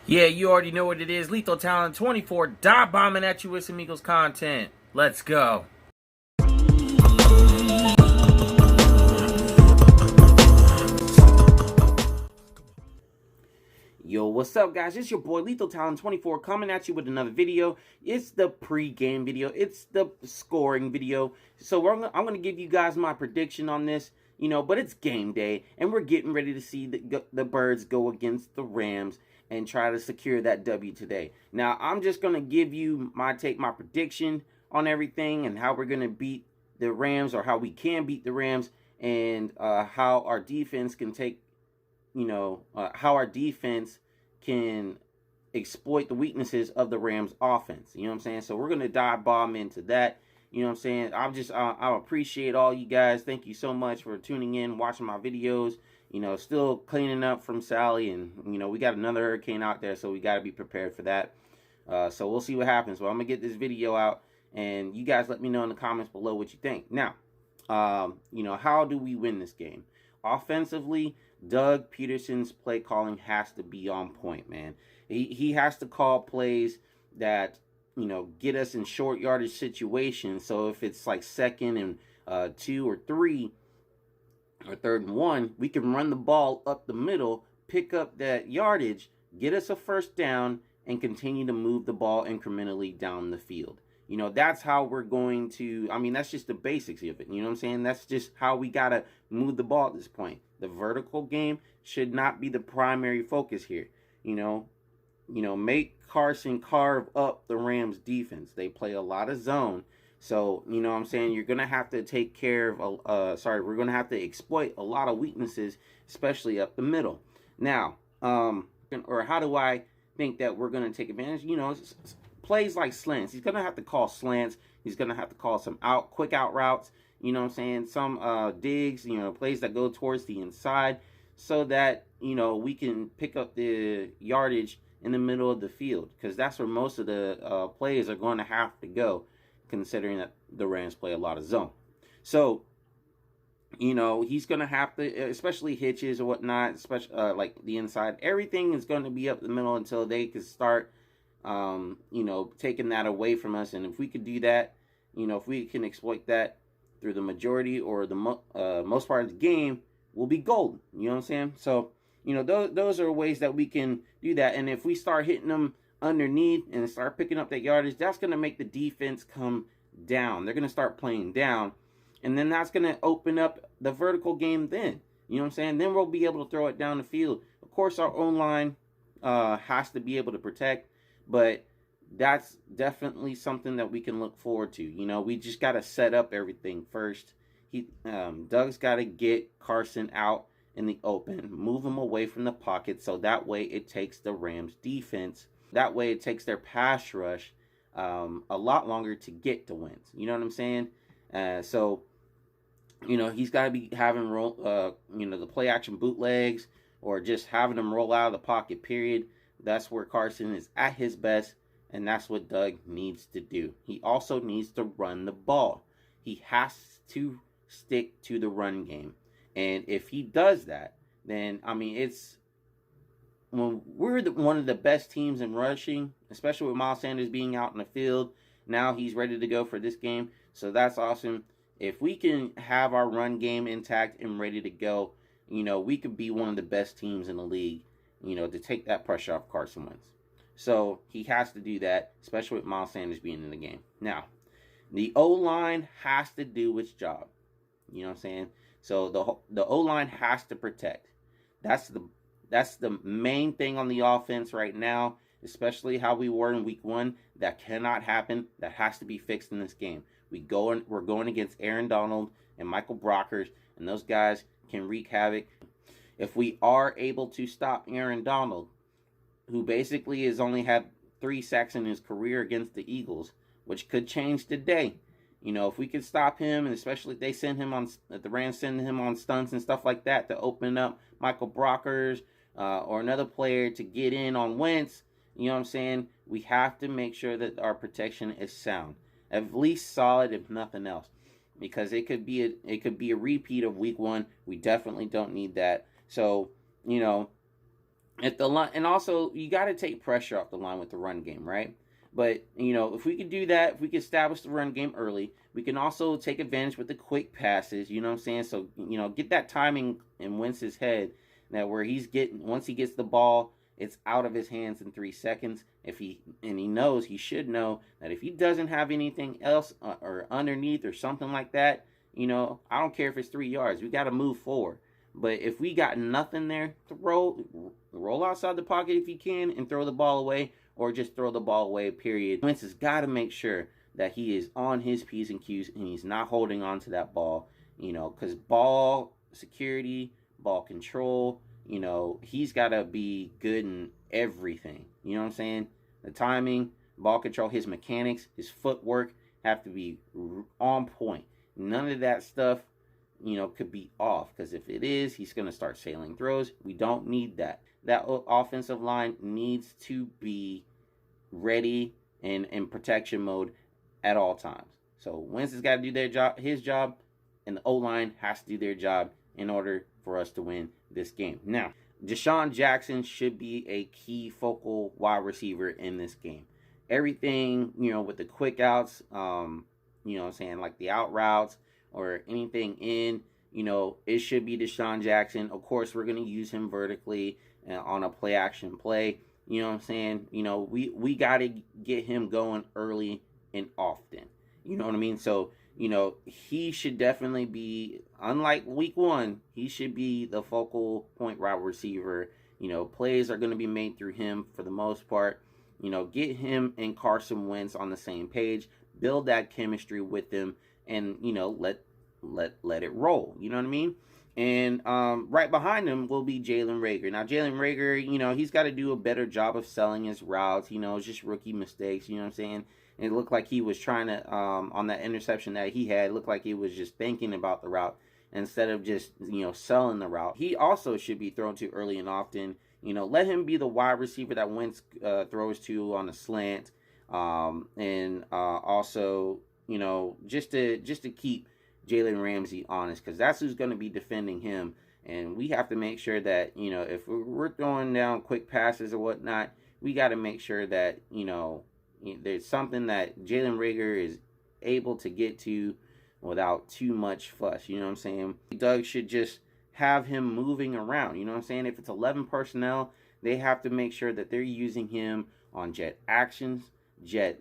Yeah, you already know what it is. Lethal Talon 24, dive bombing at you with some Eagles content. Let's go. Yo, what's up, guys? It's your boy Lethal Talon 24 coming at you with another video. It's the pre-game video. It's the scoring video. So I'm going to give you guys my prediction on this, but it's game day, and we're getting ready to see the Birds go against the Rams and try to secure that W today. Now, I'm just going to give you my prediction on everything and how we're going to beat the Rams, or how we can beat the Rams, and how our defense can how our defense can exploit the weaknesses of the Rams offense. You know what I'm saying? So we're going to dive bomb into that. You know what I'm saying? I appreciate all you guys. Thank you so much for tuning in, watching my videos. Still cleaning up from Sally, and, we got another hurricane out there, so we got to be prepared for that. So we'll see what happens. Well, I'm going to get this video out, and you guys let me know in the comments below what you think. Now, how do we win this game? Offensively, Doug Peterson's play calling has to be on point, man. He has to call plays that, get us in short yardage situations. So if it's like 2nd and 2 or 3 or 3rd and 1, we can run the ball up the middle, pick up that yardage, get us a first down, and continue to move the ball incrementally down the field. That's how we're going to, that's just the basics of it. You know what I'm saying? That's just how we got to move the ball at this point. The vertical game should not be the primary focus here. Make Carson carve up the Rams defense. They play a lot of zone. So, what I'm saying? You're going to have to take care of, we're going to have to exploit a lot of weaknesses, especially up the middle. Now, or how do I think that we're going to take advantage? Plays like slants. He's going to have to call slants. He's going to have to call some quick out routes. Some digs, plays that go towards the inside, so that, we can pick up the yardage in the middle of the field, because that's where most of the plays are going to have to go, considering that the Rams play a lot of zone. So, he's going to have to, especially hitches or whatnot, especially like the inside, everything is going to be up the middle until they can start taking that away from us. And if we could do that, if we can exploit that through the majority or the most part of the game, we'll be golden. You know what I'm saying? So, those are ways that we can do that. And if we start hitting them underneath and start picking up that yardage, that's going to make the defense come down. They're going to start playing down. And then that's going to open up the vertical game then. You know what I'm saying? Then we'll be able to throw it down the field. Of course, our own line has to be able to protect, but that's definitely something that we can look forward to. We just got to set up everything first. Doug's got to get Carson out in the open, move him away from the pocket, so that way it takes the Rams defense, that way it takes their pass rush a lot longer to get to wins. You know what I'm saying? So he's got to be having the play action bootlegs, or just having them roll out of the pocket, period. That's where Carson is at his best, and that's what Doug needs to do. He also needs to run the ball. He has to stick to the run game. And if he does that, then, it's when we're one of the best teams in rushing, especially with Miles Sanders being out in the field. Now he's ready to go for this game, so that's awesome. If we can have our run game intact and ready to go, we could be one of the best teams in the league, to take that pressure off Carson Wentz. So he has to do that, especially with Miles Sanders being in the game. Now, the O-line has to do its job. You know what I'm saying? So the O-line has to protect. That's the main thing on the offense right now, especially how we were in week 1. That cannot happen. That has to be fixed in this game. We're going against Aaron Donald and Michael Brockers, and those guys can wreak havoc. If we are able to stop Aaron Donald, who basically has only had 3 sacks in his career against the Eagles, which could change today. If we could stop him, and especially if the Rams send him on stunts and stuff like that to open up Michael Brockers or another player to get in on Wentz, you know what I'm saying? We have to make sure that our protection is sound, at least solid, if nothing else, because it could be a repeat of week 1. We definitely don't need that. So, If the line, and also you got to take pressure off the line with the run game, right? But if we could do that, if we could establish the run game early, we can also take advantage with the quick passes. You know what I'm saying? So get that timing in Wentz's head, that where he's getting, once he gets the ball, it's out of his hands in 3 seconds. He knows, he should know that if he doesn't have anything else or underneath or something like that, I don't care if it's 3 yards. We got to move forward. But if we got nothing there, to roll outside the pocket if you can and throw the ball away, or just throw the ball away, period. Wentz has got to make sure that he is on his P's and Q's and he's not holding on to that ball, because ball security, ball control, he's got to be good in everything. You know what I'm saying? The timing, ball control, his mechanics, his footwork have to be on point. None of that stuff could be off, because if it is, he's going to start sailing throws. We don't need that. That offensive line needs to be ready and in protection mode at all times. So Wentz has got to do his job, and the O-line has to do their job in order for us to win this game. Now, Deshaun Jackson should be a key focal wide receiver in this game. Everything, with the quick outs, I'm saying, like the out routes or anything in, it should be Deshaun Jackson. Of course, we're going to use him vertically on a play action play. You know what I'm saying? We got to get him going early and often. You know what I mean? So, he should definitely be, unlike week 1, he should be the focal point wide receiver. Plays are going to be made through him for the most part. Get him and Carson Wentz on the same page, build that chemistry with them, and, let it roll. You know what I mean? And right behind him will be Jalen Reagor. Now, Jalen Reagor, he's got to do a better job of selling his routes. It's just rookie mistakes. You know what I'm saying? And it looked like he was trying to, on that interception that he had, it looked like he was just thinking about the route instead of just, selling the route. He also should be thrown to early and often. Let him be the wide receiver that Wentz throws to on a slant. And also, just to keep Jalen Ramsey honest, because that's who's going to be defending him. And we have to make sure that, if we're throwing down quick passes or whatnot, we got to make sure that, there's something that Jalen Reagor is able to get to without too much fuss. You know what I'm saying? Doug should just have him moving around. You know what I'm saying? If it's 11 personnel, they have to make sure that they're using him on jet actions, jet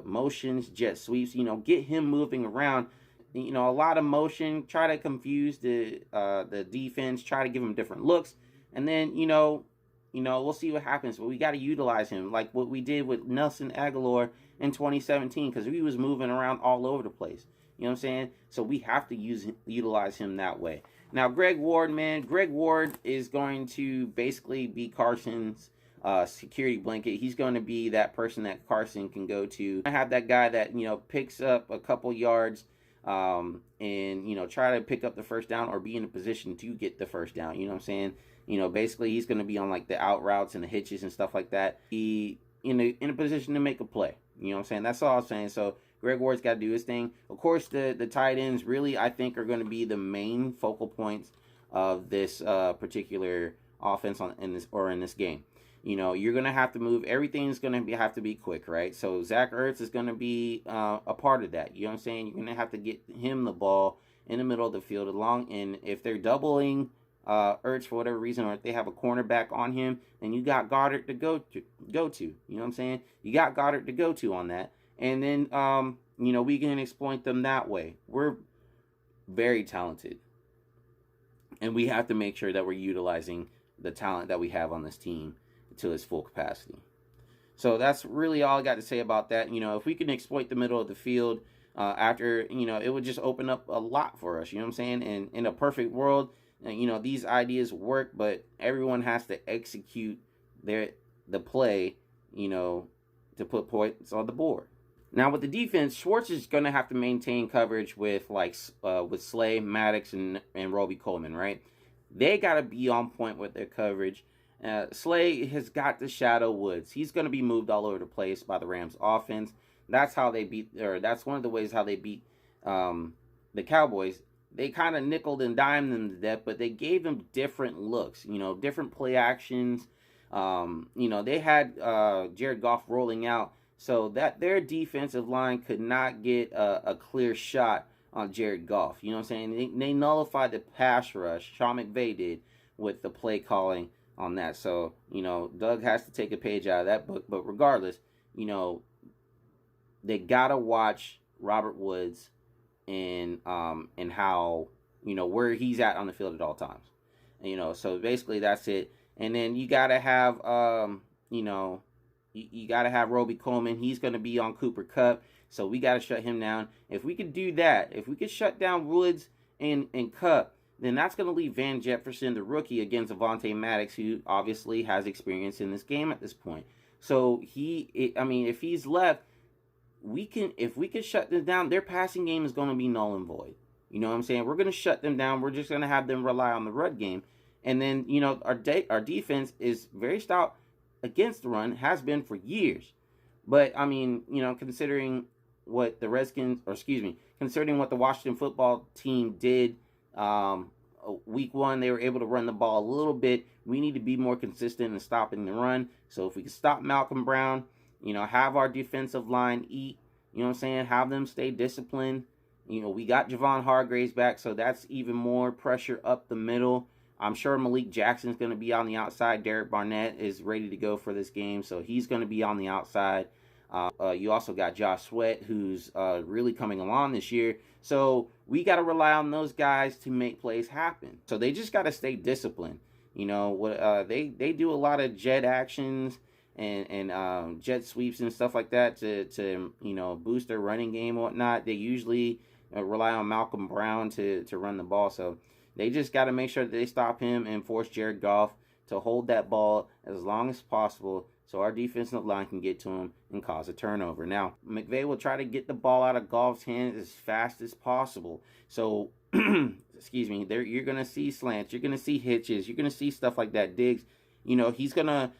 motions, jet sweeps. Get him moving around. A lot of motion, try to confuse the defense, try to give him different looks, and then we'll see what happens. But we got to utilize him like what we did with Nelson Aguilar in 2017, because he was moving around all over the place. You know what I'm saying? So we have to utilize him that way. Now, Greg Ward is going to basically be Carson's security blanket. He's going to be that person that Carson can go to. I have that guy that picks up a couple yards. And try to pick up the first down or be in a position to get the first down. You know what I'm saying? Basically he's going to be on like the out routes and the hitches and stuff like that. He in a position to make a play. You know what I'm saying? That's all I'm saying. So Greg Ward's got to do his thing. Of course, the tight ends really, I think, are going to be the main focal points of this particular offense in this game. You're going to have to move. Everything's going to have to be quick, right? So Zach Ertz is going to be a part of that. You know what I'm saying? You're going to have to get him the ball in the middle of the field and if they're doubling Ertz for whatever reason, or if they have a cornerback on him, then you got Goddard to go to. You know what I'm saying? You got Goddard to go to on that. And then, we can exploit them that way. We're very talented. And we have to make sure that we're utilizing the talent that we have on this team to its full capacity. So that's really all I got to say about that. If we can exploit the middle of the field after, it would just open up a lot for us. You know what I'm saying? And in a perfect world, these ideas work, but everyone has to execute the play, to put points on the board. Now with the defense, Schwartz is going to have to maintain coverage with Slay, Maddox, and Roby Coleman, right? They got to be on point with their coverage. Slay has got to shadow Woods. He's going to be moved all over the place by the Rams offense. That's how they that's one of the ways how they beat the Cowboys. They kind of nickeled and dimed them to death, but they gave them different looks, different play actions. You know, they had Jared Goff rolling out, so that their defensive line could not get a clear shot on Jared Goff. You know what I'm saying? They nullified the pass rush. Sean McVay did with the play calling on that. So, you know, Doug has to take a page out of that book. But regardless, you know, they gotta watch Robert Woods and how, you know, where he's at on the field at all times. You know, so basically that's it. And then you gotta have you know, you gotta have Roby Coleman. He's gonna be on Cooper Kupp, so we gotta shut him down. If we could do that, if we could shut down Woods and Kupp, then that's gonna leave Van Jefferson, the rookie, against Avonte Maddox, who obviously has experience in this game at this point. So I mean, if he's left, if we can shut them down, their passing game is going to be null and void. You know what I'm saying? We're going to shut them down. We're just going to have them rely on the run game. And then, you know, our defense is very stout against the run, has been for years. But, I mean, you know, considering what the considering what the Washington football team did week one, they were able to run the ball a little bit. We need to be more consistent in stopping the run. So if we can stop Malcolm Brown, you know, have our defensive line eat, you know what I'm saying, have them stay disciplined. You know, we got Javon Hargraves back, so that's even more pressure up the middle. I'm sure Malik Jackson's going to be on the outside. Derek Barnett is ready to go for this game, so he's going to be on the outside. You also got Josh Sweat, who's really coming along this year. So we got to rely on those guys to make plays happen. So they just got to stay disciplined. You know, they do a lot of jet actions and jet sweeps and stuff like that to you know, boost their running game and whatnot. They usually rely on Malcolm Brown to run the ball. So they just got to make sure that they stop him and force Jared Goff to hold that ball as long as possible so our defensive line can get to him and cause a turnover. Now, McVay will try to get the ball out of Goff's hands as fast as possible. So, excuse me, you're going to see slants, you're going to see hitches, you're going to see stuff like that. Diggs, you know, he's going to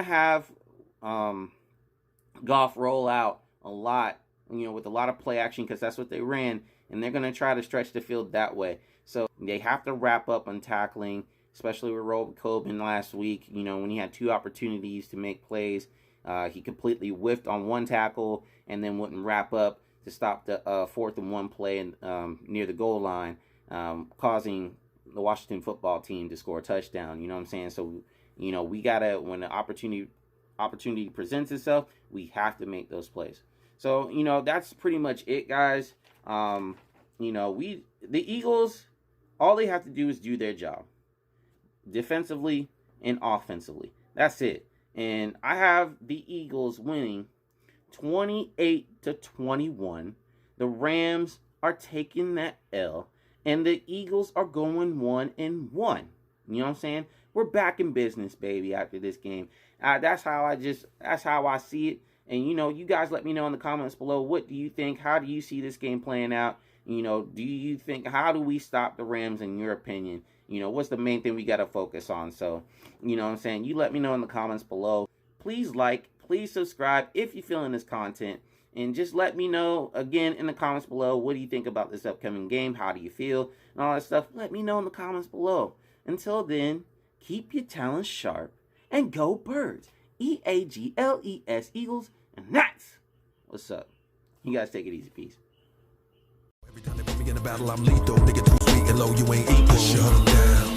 have Goff roll out a lot, you know, with a lot of play action because that's what they ran, and they're going to try to stretch the field that way. So they have to wrap up on tackling, especially with Roby Coleman last week. You know, when he had 2 opportunities to make plays, he completely whiffed on one tackle and then wouldn't wrap up to stop the 4th and 1 play near the goal line, causing the Washington football team to score a touchdown. You know what I'm saying? So, you know, we gotta, when the opportunity presents itself, we have to make those plays. So, you know, that's pretty much it, guys. You know, the Eagles, all they have to do is do their job, defensively and offensively. That's it. And I have the Eagles winning 28-21. The Rams are taking that L, and the Eagles are going 1-1. You know what I'm saying? We're back in business, baby, after this game. That's how I see it. And, you know, you guys let me know in the comments below, what do you think? How do you see this game playing out? You know, how do we stop the Rams in your opinion? You know, what's the main thing we got to focus on? So, you know what I'm saying? You let me know in the comments below. Please like, please subscribe if you're feeling this content. And just let me know, again, in the comments below, what do you think about this upcoming game? How do you feel? And all that stuff. Let me know in the comments below. Until then, keep your talents sharp and go Birds. EAGLES, Eagles, and that's what's up. You guys take it easy. Peace. Every time they put me in a battle, I'm lethal. Nigga too sweet and low, you ain't equal. Shut 'em down.